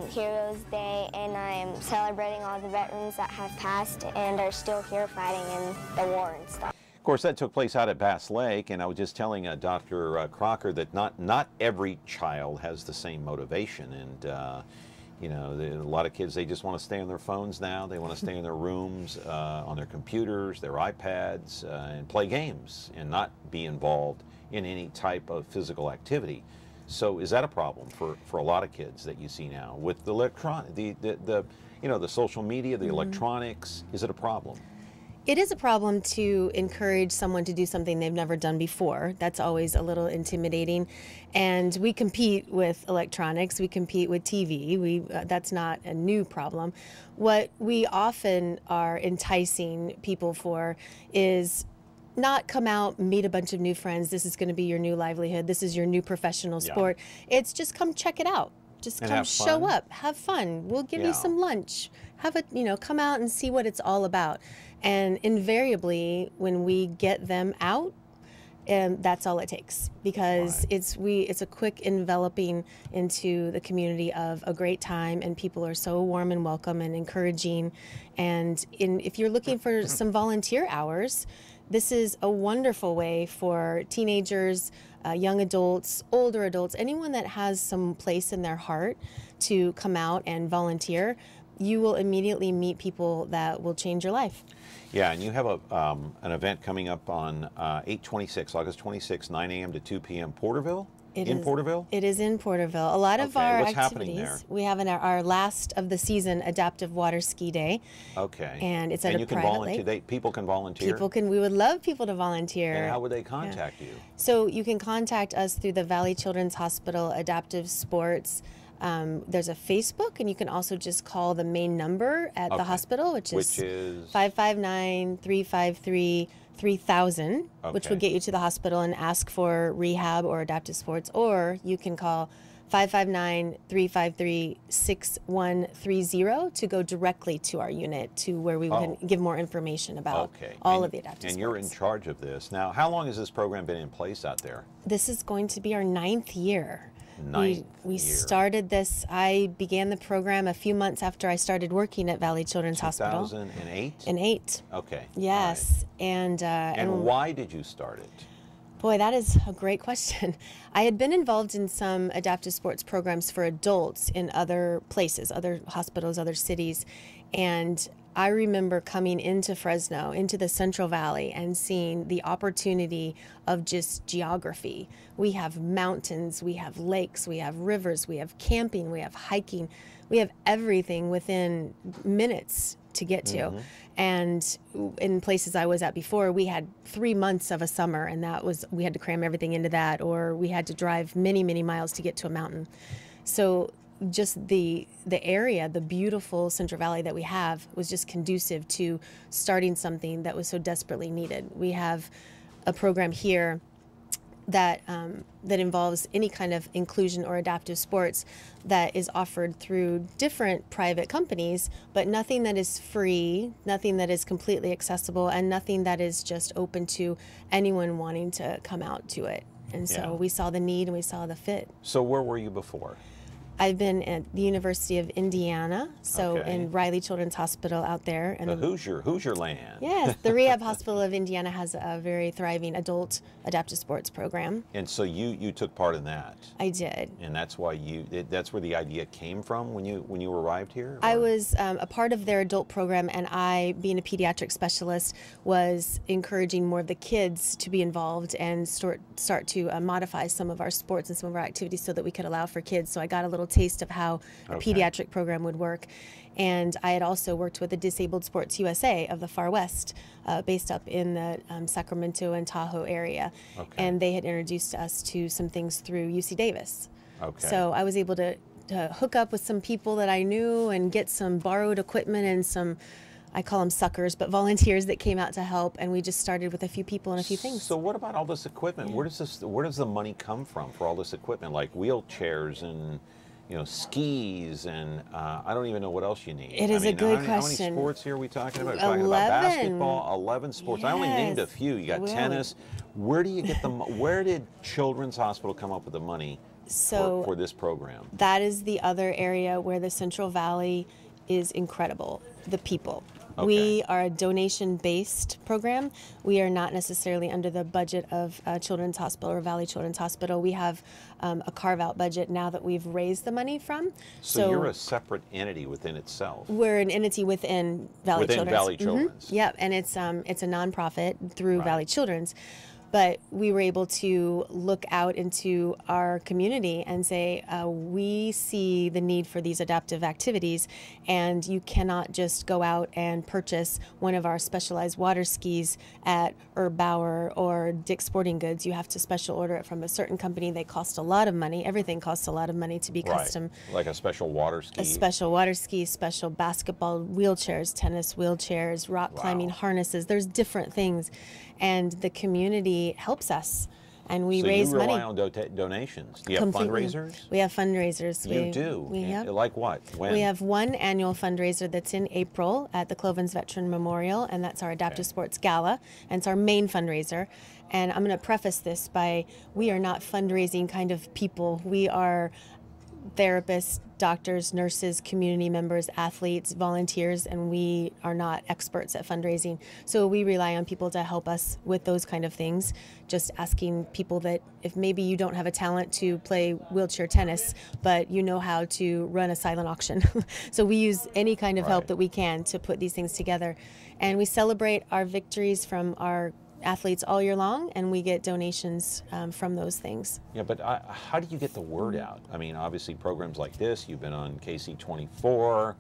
Heroes Day, and I am celebrating all the veterans that have passed and are still here fighting in the war and stuff. Of course, that took place out at Bass Lake, and I was just telling Dr. Crocker that not every child has the same motivation, and a lot of kids, they just want to stay on their phones now. They want to stay in their rooms, on their computers, their iPads, and play games, and not be involved in any type of physical activity. So is that a problem for a lot of kids that you see now with the the social media, the electronics? Is it a problem? It is a problem to encourage someone to do something they've never done before. That's always a little intimidating. And we compete with electronics, we compete with TV. That's not a new problem. What we often are enticing people for is not come out, meet a bunch of new friends. This is going to be your new livelihood. This is your new professional sport. Yeah. It's just come check it out. Just come show up, have fun. We'll give you some lunch. have a, come out and see what it's all about. And invariably, when we get them out, that's all it takes, because it's a quick enveloping into the community of a great time, and people are so warm and welcome and encouraging. And if you're looking for some volunteer hours, this is a wonderful way for teenagers, young adults, older adults, anyone that has some place in their heart to come out and volunteer. You will immediately meet people that will change your life. Yeah, and you have an event coming up on August 26, 9 a.m. to 2 p.m. Porterville? Porterville? It is in Porterville. A lot of our what's activities, happening there? we have our last of the season adaptive water ski day. Okay. And it's at a private volunteer. lake. People can volunteer? We would love people to volunteer. And how would they contact you? So you can contact us through the Valley Children's Hospital Adaptive Sports. There's a Facebook, and you can also just call the main number at the hospital, which is 559-353-3000, which would get you to the hospital, and ask for rehab or adaptive sports. Or you can call 559-353-6130 to go directly to our unit, to where we can give more information about all of the adaptive sports. And you're in charge of this. Now, how long has this program been in place out there? This is going to be our 9th year. We year. started this, I began the program a few months after I started working at Valley Children's Hospital. 2008? In 8. Okay. Yes. Right. And why did you start it? Boy, that is a great question. I had been involved in some adaptive sports programs for adults in other places, other hospitals, other cities. And I remember coming into Fresno, into the Central Valley, and seeing the opportunity of just geography. We have mountains, we have lakes, we have rivers, we have camping, we have hiking, we have everything within minutes to get to. And in places I was at before, we had 3 months of a summer, and we had to cram everything into that, or we had to drive many, many miles to get to a mountain. So just the area, the beautiful Central Valley that we have, was just conducive to starting something that was so desperately needed. We have a program here that involves any kind of inclusion or adaptive sports that is offered through different private companies, but nothing that is free, nothing that is completely accessible, and nothing that is just open to anyone wanting to come out to it. And so we saw the need and we saw the fit. So where were you before? I've been at the University of Indiana, so in Riley Children's Hospital out there. And the Hoosier land. Yes, the Rehab Hospital of Indiana has a very thriving adult adaptive sports program. And so you took part in that. I did. And that's why that's where the idea came from when you arrived here? Or? I was a part of their adult program, and I, being a pediatric specialist, was encouraging more of the kids to be involved and start to modify some of our sports and some of our activities so that we could allow for kids. So I got a little taste of how a pediatric program would work. And I had also worked with the Disabled Sports USA of the Far West, based up in the Sacramento and Tahoe area. And they had introduced us to some things through UC Davis. So I was able to hook up with some people that I knew and get some borrowed equipment and some, I call them suckers, but volunteers that came out to help, and we just started with a few people and a few things. So what about all this equipment? Where does the money come from for all this equipment, like wheelchairs and skis, and I don't even know what else you need. It is a good question. How many sports here are we talking about? We're talking about basketball, 11 sports. Yes. I only named a few. You got tennis. Where do you get where did Children's Hospital come up with the money for this program? That is the other area where the Central Valley is incredible. The people. We are a donation-based program. We are not necessarily under the budget of Children's Hospital or Valley Children's Hospital. We have a carve-out budget now that we've raised the money from. So you're a separate entity within itself. We're an entity within Valley Children's. Within Valley Children's. Yep, and it's a nonprofit through Valley Children's. But we were able to look out into our community and say, we see the need for these adaptive activities, and you cannot just go out and purchase one of our specialized water skis at Herb Bauer or Dick's Sporting Goods. You have to special order it from a certain company. They cost a lot of money. Everything costs a lot of money to be custom. Like a special water ski? A special water ski, special basketball wheelchairs, tennis wheelchairs, rock climbing harnesses. There's different things. And the community helps us. and we so raise you rely money. on donations. Do you have Completely. fundraisers? We have fundraisers. You do? We have. Like what? When? We have one annual fundraiser that's in April at the Clovens Veteran Memorial, and that's our Adaptive Sports Gala, and it's our main fundraiser. And I'm going to preface this by, we are not fundraising kind of people. We are therapists, doctors, nurses, community members, athletes, volunteers, and we are not experts at fundraising. So we rely on people to help us with those kind of things. Just asking people that if maybe you don't have a talent to play wheelchair tennis, but you know how to run a silent auction. So we use any kind of help that we can to put these things together. And we celebrate our victories from our athletes all year long, and we get donations from those things. Yeah, but how do you get the word out? I mean, obviously programs like this, you've been on KC24.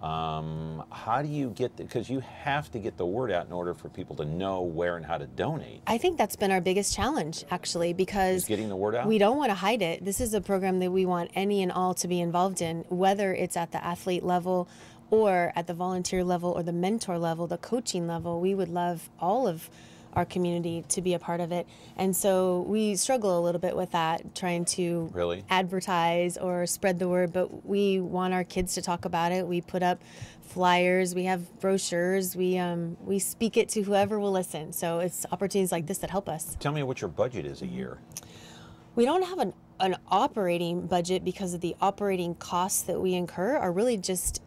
How do you get, because you have to get the word out in order for people to know where and how to donate. I think that's been our biggest challenge, actually, because getting the word out? We don't want to hide it. This is a program that we want any and all to be involved in, whether it's at the athlete level or at the volunteer level or the mentor level, the coaching level. We would love all of our community to be a part of it. And so we struggle a little bit with that, trying to advertise or spread the word, but we want our kids to talk about it. We put up flyers, we have brochures, we speak it to whoever will listen. So it's opportunities like this that help us. Tell me what your budget is a year. We don't have an operating budget because of the operating costs that we incur are really just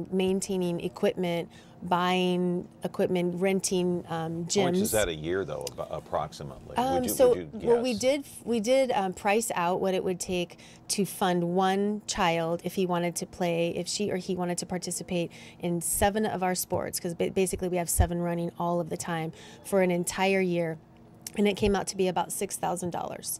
maintaining equipment, buying equipment, renting gyms. How much is that a year, though, approximately? Well, we did price out what it would take to fund one child if he wanted to play, if she or he wanted to participate in 7 of our sports, because basically we have 7 running all of the time for an entire year, and it came out to be about $6,000.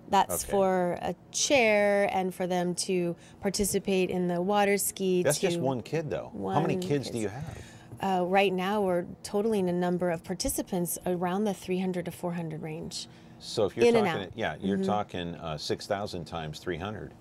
That's for a chair and for them to participate in the water ski. That's just one kid, though. How many kids do you have? Right now, we're totaling a number of participants around the 300 to 400 range. So if you're talking, you're talking 6,000 times 300.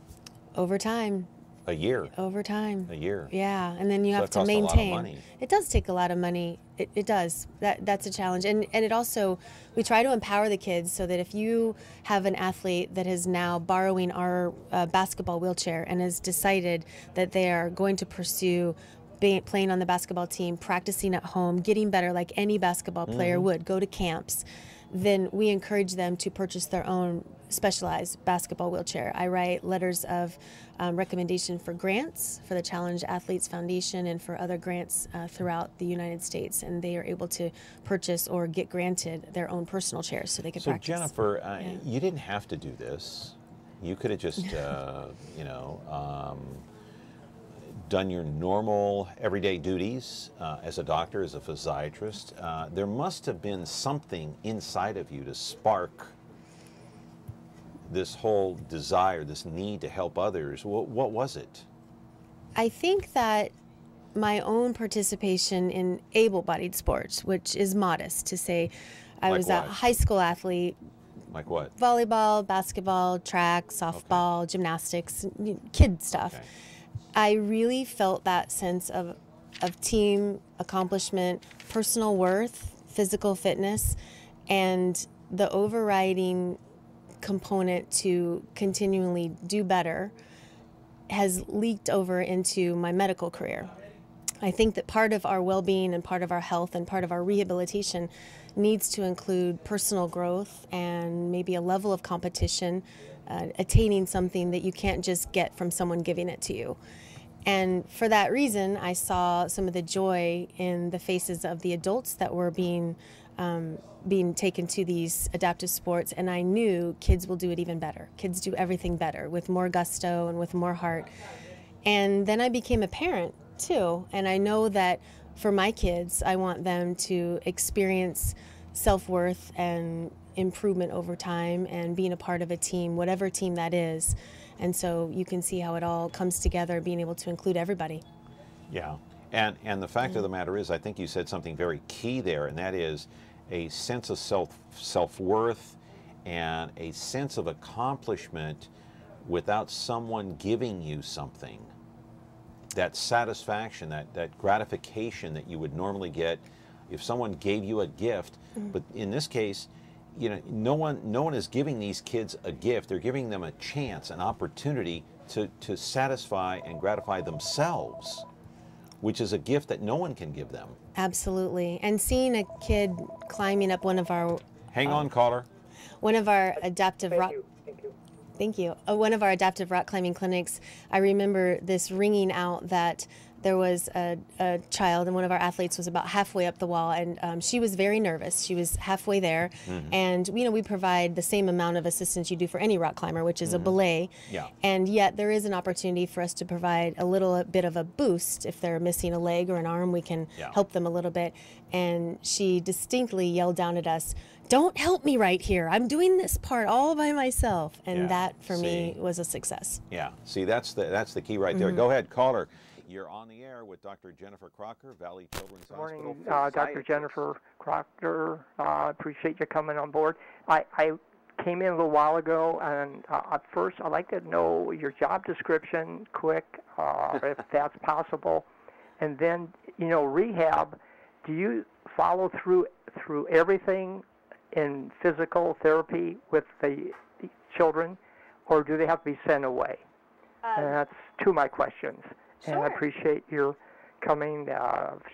Over time. A year. Over time. A year. Yeah, and then you have to maintain. That costs a lot of money. It does take a lot of money. It does. That's a challenge, and it also, we try to empower the kids so that if you have an athlete that is now borrowing our basketball wheelchair and has decided that they are going to pursue playing on the basketball team, practicing at home, getting better like any basketball player would, go to camps, then we encourage them to purchase their own specialized basketball wheelchair. I write letters of recommendation for grants for the Challenged Athletes Foundation and for other grants throughout the United States, and they are able to purchase or get granted their own personal chairs so they can practice. So Jennifer, you didn't have to do this. You could have just, done your normal everyday duties as a doctor, as a physiatrist. There must have been something inside of you to spark this whole desire, this need to help others. What was it? I think that my own participation in able-bodied sports, which is modest to say, I was a high school athlete. Like what? Volleyball, basketball, track, softball, gymnastics, kid stuff. Okay. I really felt that sense of team accomplishment, personal worth, physical fitness, and the overriding component to continually do better has leaked over into my medical career. I think that part of our well-being and part of our health and part of our rehabilitation needs to include personal growth and maybe a level of competition, attaining something that you can't just get from someone giving it to you. And for that reason, I saw some of the joy in the faces of the adults that were being taken to these adaptive sports, and I knew kids will do it even better. Kids do everything better with more gusto and with more heart. And then I became a parent too, and I know that for my kids, I want them to experience self-worth and improvement over time and being a part of a team, whatever team that is. And so you can see how it all comes together, being able to include everybody. Yeah, and the fact of the matter is, I think you said something very key there, and that is a sense of self-worth and a sense of accomplishment without someone giving you something. That satisfaction, that gratification that you would normally get if someone gave you a gift, but in this case, you know, no one is giving these kids a gift. They're giving them a chance, an opportunity to satisfy and gratify themselves, which is a gift that no one can give them. Absolutely. And seeing a kid climbing up one of our... Hang on, caller. One of our adaptive rock... Thank you. One of our adaptive rock climbing clinics, I remember this ringing out that there was a child, and one of our athletes was about halfway up the wall, and she was very nervous. She was halfway there, and you know, we provide the same amount of assistance you do for any rock climber, which is a belay. Yeah. And yet there is an opportunity for us to provide a little bit of a boost. If they're missing a leg or an arm, we can help them a little bit. And she distinctly yelled down at us, "Don't help me right here. I'm doing this part all by myself." And that, for me, was a success. Yeah. See, that's the key right there. Go ahead, caller. You're on the air with Dr. Jennifer Crocker, Valley Children's Hospital. Good morning, Dr. Jennifer Crocker. Appreciate you coming on board. I came in a little while ago, and first I'd like to know your job description, quick, if that's possible. And then, you know, rehab, do you follow through everything in physical therapy with the children, or do they have to be sent away? And that's two of my questions. Sure. And I appreciate your coming,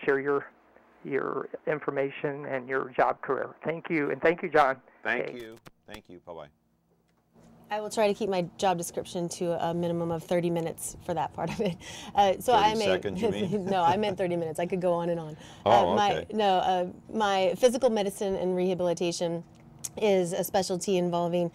share your information and your job career. Thank you, and thank you, John. Thank you. Thank you. Bye-bye. I will try to keep my job description to a minimum of 30 minutes for that part of it. 30 seconds, you mean? No, I meant 30 minutes. I could go on and on. Okay. My physical medicine and rehabilitation is a specialty involving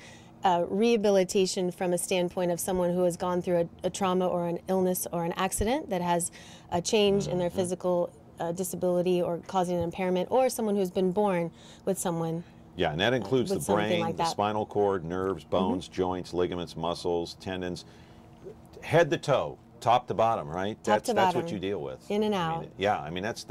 rehabilitation from a standpoint of someone who has gone through a trauma or an illness or an accident that has a change in their physical disability or causing an impairment, or someone who's been born with someone. Yeah, and that includes the brain, like the spinal cord, nerves, bones, joints, ligaments, muscles, tendons, head to toe, top to bottom, right? Top to bottom. That's what you deal with. In and out. I mean, that's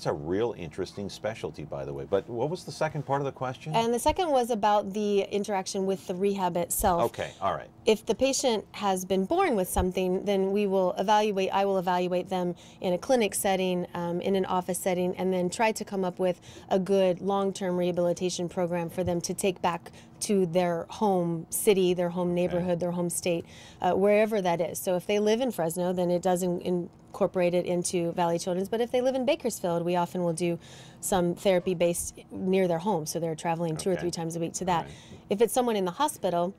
a real interesting specialty, by the way. But what was the second part of the question? And the second was about the interaction with the rehab itself. Okay, all right. If the patient has been born with something, then I will evaluate them in a clinic setting, in an office setting, and then try to come up with a good long-term rehabilitation program for them to take back to their home city, their home neighborhood, their home state, wherever that is. So if they live in Fresno, then it does incorporate it into Valley Children's. But if they live in Bakersfield, we often will do some therapy based near their home, so they're traveling 2 or 3 times a week to that. Right. If it's someone in the hospital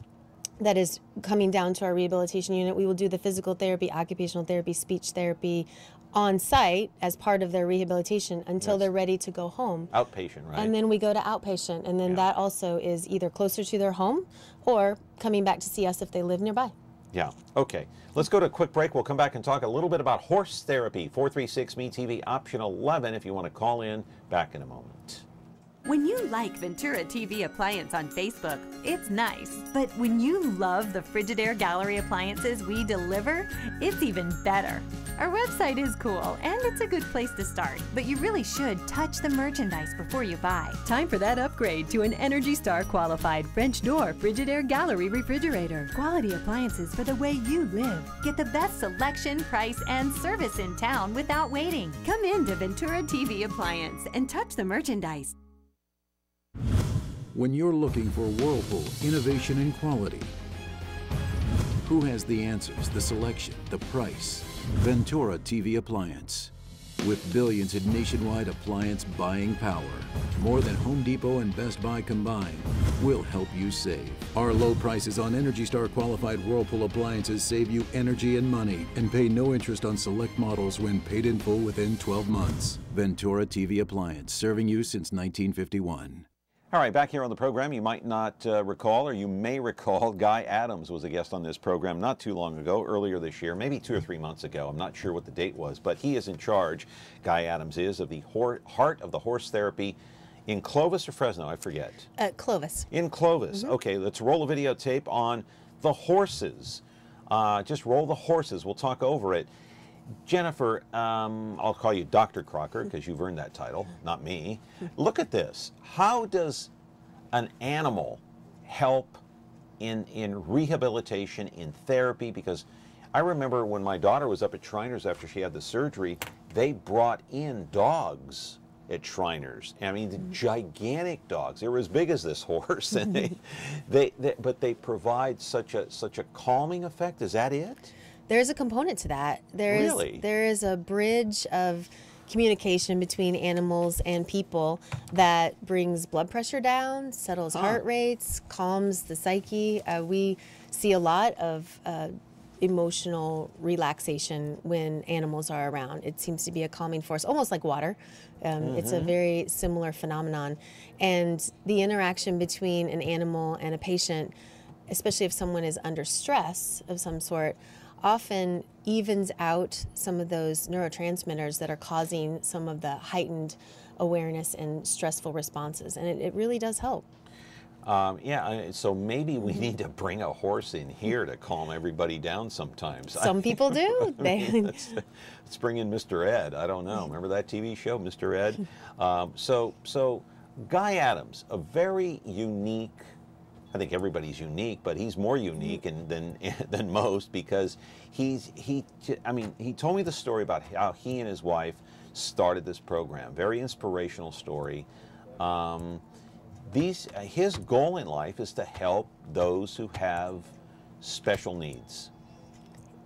that is coming down to our rehabilitation unit, we will do the physical therapy, occupational therapy, speech therapy on site as part of their rehabilitation until they're ready to go home. Outpatient, right? And then we go to outpatient, and then that also is either closer to their home or coming back to see us if they live nearby. Yeah, okay. Let's go to a quick break. We'll come back and talk a little bit about horse therapy. 436-ME-TV, option 11 if you want to call in. Back in a moment. When you like Ventura TV Appliance on Facebook, it's nice. But when you love the Frigidaire gallery appliances we deliver, it's even better. Our website is cool, and it's a good place to start, but you really should touch the merchandise before you buy. Time for that upgrade to an Energy Star qualified French door Frigidaire gallery refrigerator. Quality appliances for the way you live. Get the best selection, price, and service in town without waiting. Come in to Ventura TV Appliance and touch the merchandise. When you're looking for Whirlpool innovation and quality, who has the answers, the selection, the price? Ventura TV Appliance. With billions in nationwide appliance buying power, more than Home Depot and Best Buy combined, will help you save. Our low prices on Energy Star qualified Whirlpool appliances save you energy and money, and pay no interest on select models when paid in full within 12 months. Ventura TV Appliance, serving you since 1951. All right, back here on the program, you might not recall, or you may recall, Guy Adams was a guest on this program not too long ago, earlier this year, maybe 2 or 3 months ago. I'm not sure what the date was, but he is in charge, Guy Adams is, of the Heart of the Horse Therapy in Clovis or Fresno, I forget. Clovis. In Clovis. Okay, let's roll a videotape on the horses. Just roll the horses. We'll talk over it. Jennifer, I'll call you Dr. Crocker because you've earned that title, not me. Look at this. How does an animal help in rehabilitation, in therapy? Because I remember when my daughter was up at Shriners after she had the surgery, they brought in dogs at Shriners. I mean, the gigantic dogs. They were as big as this horse, and but they provide such a calming effect. Is that it? There's a component to that. There is a bridge of communication between animals and people that brings blood pressure down, settles heart rates, calms the psyche. We see a lot of emotional relaxation when animals are around. It seems to be a calming force, almost like water. It's a very similar phenomenon. And the interaction between an animal and a patient, especially if someone is under stress of some sort, often evens out some of those neurotransmitters that are causing some of the heightened awareness and stressful responses. And it really does help. Yeah, so maybe we need to bring a horse in here to calm everybody down sometimes. Some people do. Let's bring in Mr. Ed. I don't know. Remember that TV show, Mr. Ed? So Guy Adams, a very unique, I think everybody's unique, but he's more unique than most because he told me the story about how he and his wife started this program. Very inspirational story. His goal in life is to help those who have special needs.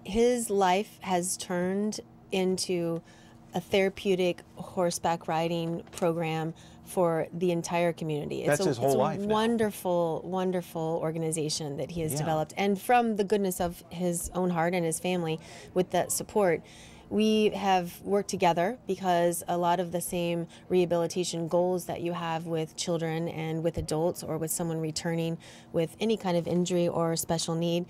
His life has turned into a therapeutic horseback riding program for the entire community. That's his whole life now. It's a wonderful, wonderful organization that he has developed. And from the goodness of his own heart and his family with that support, we have worked together because a lot of the same rehabilitation goals that you have with children and with adults or with someone returning with any kind of injury or special need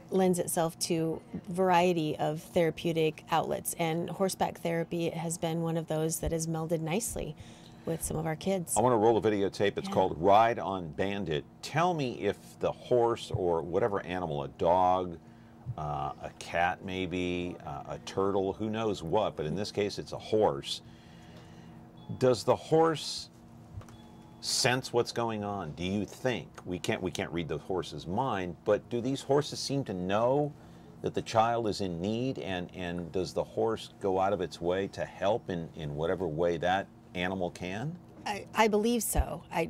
lends itself to a variety of therapeutic outlets. And horseback therapy has been one of those that has melded nicely with some of our kids. I want to roll a videotape. It's called Ride on Bandit. Tell me if the horse or whatever animal, a dog, a cat maybe, a turtle, who knows what, but in this case it's a horse. Does the horse sense what's going on? Do you think? We can't read the horse's mind, but do these horses seem to know that the child is in need, and does the horse go out of its way to help in whatever way that animal can? I believe so. I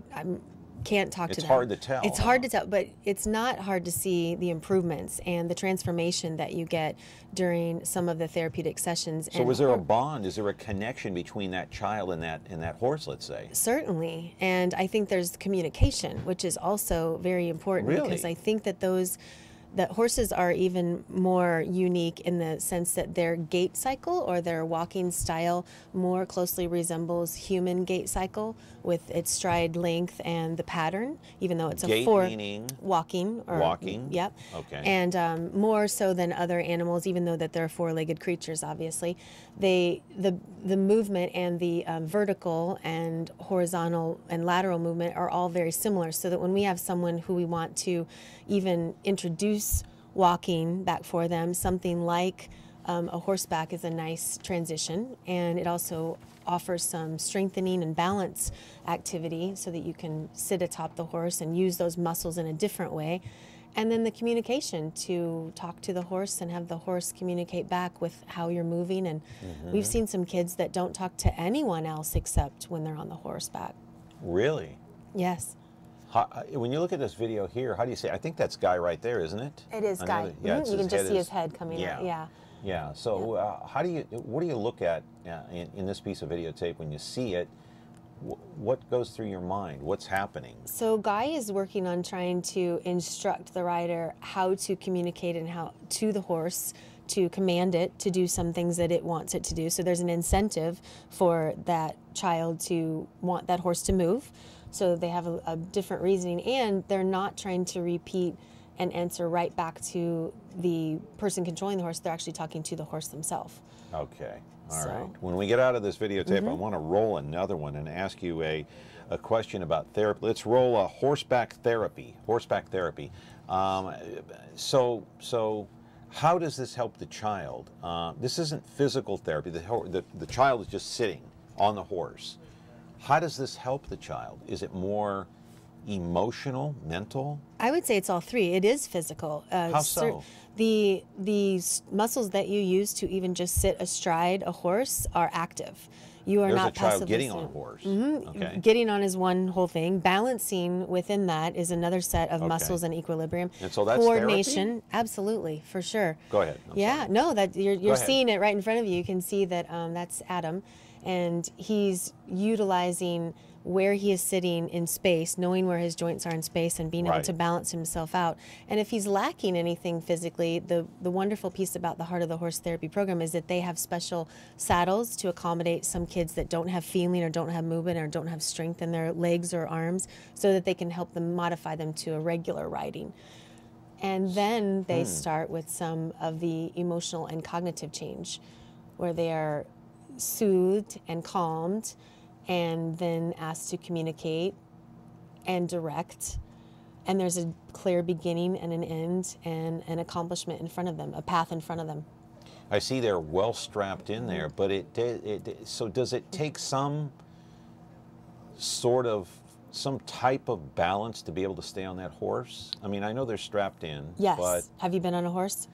can't talk to them. It's hard to tell. It's hard to tell, but it's not hard to see the improvements and the transformation that you get during some of the therapeutic sessions. So is there a bond? Is there a connection between that child and that horse, let's say? Certainly. And I think there's communication, which is also very important. Really? Because I think that that horses are even more unique in the sense that their gait cycle or their walking style more closely resembles human gait cycle with its stride length and the pattern, even though it's gait meaning walking. Yep. Okay. And more so than other animals, even though that they're four-legged creatures, obviously. The movement and the vertical and horizontal and lateral movement are all very similar, so that when we have someone who we want to even introduce walking back for them, something like a horseback is a nice transition, and it also offers some strengthening and balance activity so that you can sit atop the horse and use those muscles in a different way. And then the communication to talk to the horse and have the horse communicate back with how you're moving. And we've seen some kids that don't talk to anyone else except when they're on the horseback. Really? Yes. When you look at this video here, how do you say? I think that's Guy right there, isn't it? It is Guy. Yeah, You can just see his head coming out. Yeah. Yeah. So what do you look at in this piece of videotape when you see it? What goes through your mind? What's happening? So Guy is working on trying to instruct the rider how to communicate and how to the horse, to command it to do some things that it wants it to do. So there's an incentive for that child to want that horse to move. So they have a different reasoning, and they're not trying to repeat and answer right back to the person controlling the horse. They're actually talking to the horse themselves. Okay. All right. When we get out of this videotape, I want to roll another one and ask you a question about therapy. Let's roll a horseback therapy. Horseback therapy. So how does this help the child? This isn't physical therapy. The child is just sitting on the horse. How does this help the child? Is it more emotional, mental? I would say it's all three. It is physical. How so? The muscles that you use to even just sit astride a horse are active. You are There's not a child passively getting on a stimulated. horse. Mm-hmm. Okay. Getting on is one whole thing. Balancing within that is another set of Okay. muscles and equilibrium. And so that's coordination, therapy? absolutely, for sure. Go ahead. I'm Yeah, sorry. no, that you're ahead. seeing it right in front of you. You can see that that's Adam, and he's utilizing where he is sitting in space, knowing where his joints are in space, and being able Right. to balance himself out. And if he's lacking anything physically, the wonderful piece about the Heart of the Horse therapy program is that they have special saddles to accommodate some kids that don't have feeling or don't have movement or don't have strength in their legs or arms, so that they can help them modify them to a regular riding. And then they start with some of the emotional and cognitive change, where they are soothed and calmed, and then asked to communicate and direct. And there's a clear beginning and an end and an accomplishment in front of them, a path in front of them. I see they're well strapped in there, but so does it take some type of balance to be able to stay on that horse? I mean, I know they're strapped in. Yes. But Have you been on a horse?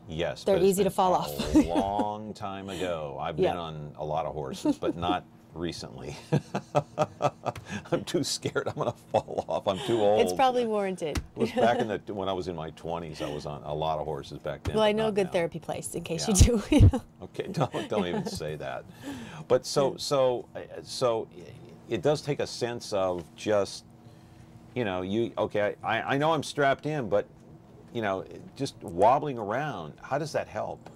yes. They're but it's easy to been fall a off. long time ago. I've Yeah. been on a lot of horses, but not recently. I'm too scared I'm going to fall off. I'm too old. It's probably warranted. It was back when I was in my 20s. I was on a lot of horses back then. Well, I but know a not good now. therapy place in case Yeah. you do. Okay, don't even say that. But so it does take a sense of just, I know I'm strapped in, but just wobbling around. How does that help?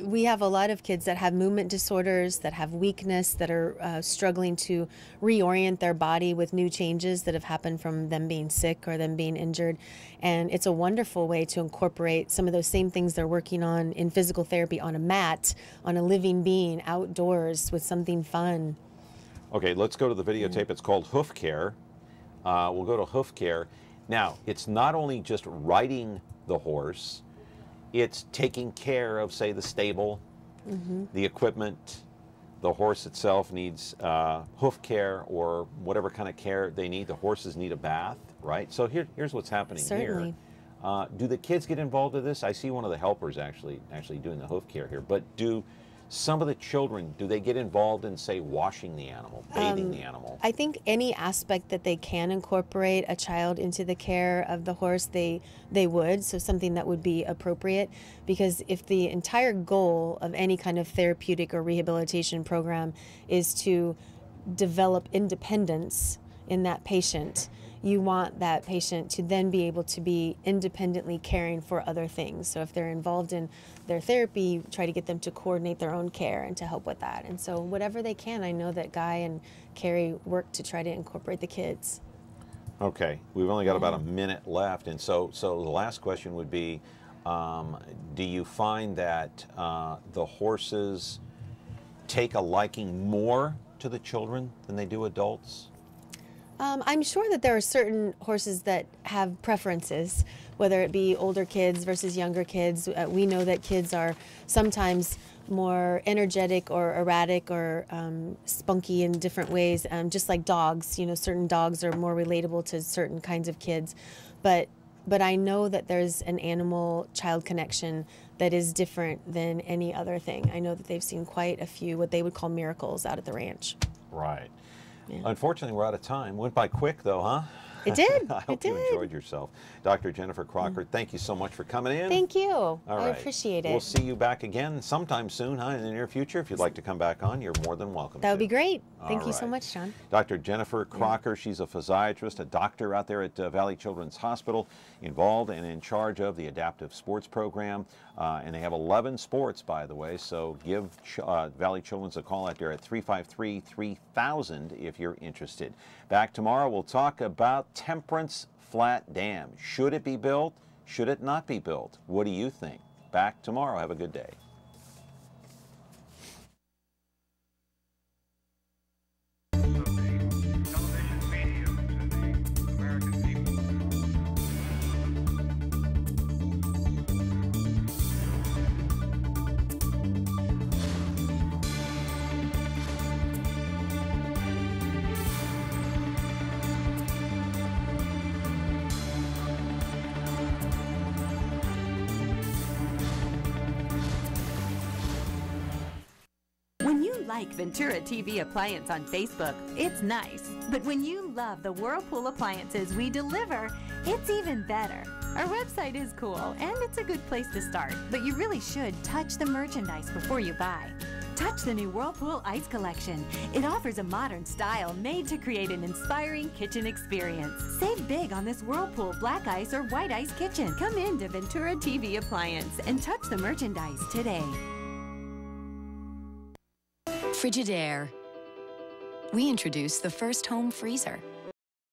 We have a lot of kids that have movement disorders, that have weakness, that are struggling to reorient their body with new changes that have happened from them being sick or them being injured. And it's a wonderful way to incorporate some of those same things they're working on in physical therapy on a mat, on a living being, outdoors with something fun. Okay, let's go to the videotape. It's called Hoof Care. We'll go to Hoof Care. Now, it's not only just riding the horse, it's taking care of, say, the stable, the equipment. The horse itself needs hoof care or whatever kind of care they need. The horses need a bath, right? So here's what's happening Certainly. here. Do the kids get involved in this? I see one of the helpers actually doing the hoof care here. But do some of the children, do they get involved in, say, washing the animal, bathing the animal? I think any aspect that they can incorporate a child into the care of the horse, they would. So something that would be appropriate, because if the entire goal of any kind of therapeutic or rehabilitation program is to develop independence in that patient, you want that patient to then be able to be independently caring for other things. So if they're involved in their therapy, try to get them to coordinate their own care and to help with that. And so whatever they can, I know that Guy and Carrie work to try to incorporate the kids. Okay, we've only got about a minute left, and so the last question would be, do you find that the horses take a liking more to the children than they do adults? I'm sure that there are certain horses that have preferences, whether it be older kids versus younger kids. We know that kids are sometimes more energetic or erratic or spunky in different ways, just like dogs. Certain dogs are more relatable to certain kinds of kids. But I know that there's an animal-child connection that is different than any other thing. I know that they've seen quite a few what they would call miracles out at the ranch. Right. Yeah. Unfortunately, we're out of time. Went by quick, though, huh? It did. I hope you enjoyed yourself. Dr. Jennifer Crocker, thank you so much for coming in. Thank you. All I right. appreciate it. We'll see you back again sometime soon, huh? In the near future. If you'd like to come back on, you're more than welcome. That would be great. All Thank you so right. much, John. Dr. Jennifer Crocker, she's a physiatrist, a doctor out there at Valley Children's Hospital, involved and in charge of the adaptive sports program. And they have 11 sports, by the way, so give Valley Children's a call out there at 353-3000 if you're interested. Back tomorrow, we'll talk about Temperance Flat Dam. Should it be built? Should it not be built? What do you think? Back tomorrow. Have a good day. like Ventura TV Appliance on Facebook, it's nice. But when you love the Whirlpool appliances we deliver, it's even better. Our website is cool, and it's a good place to start, but you really should touch the merchandise before you buy. Touch the new Whirlpool Ice Collection. It offers a modern style made to create an inspiring kitchen experience. Save big on this Whirlpool Black Ice or White Ice kitchen. Come in to Ventura TV Appliance and touch the merchandise today. Frigidaire. We introduced the first home freezer.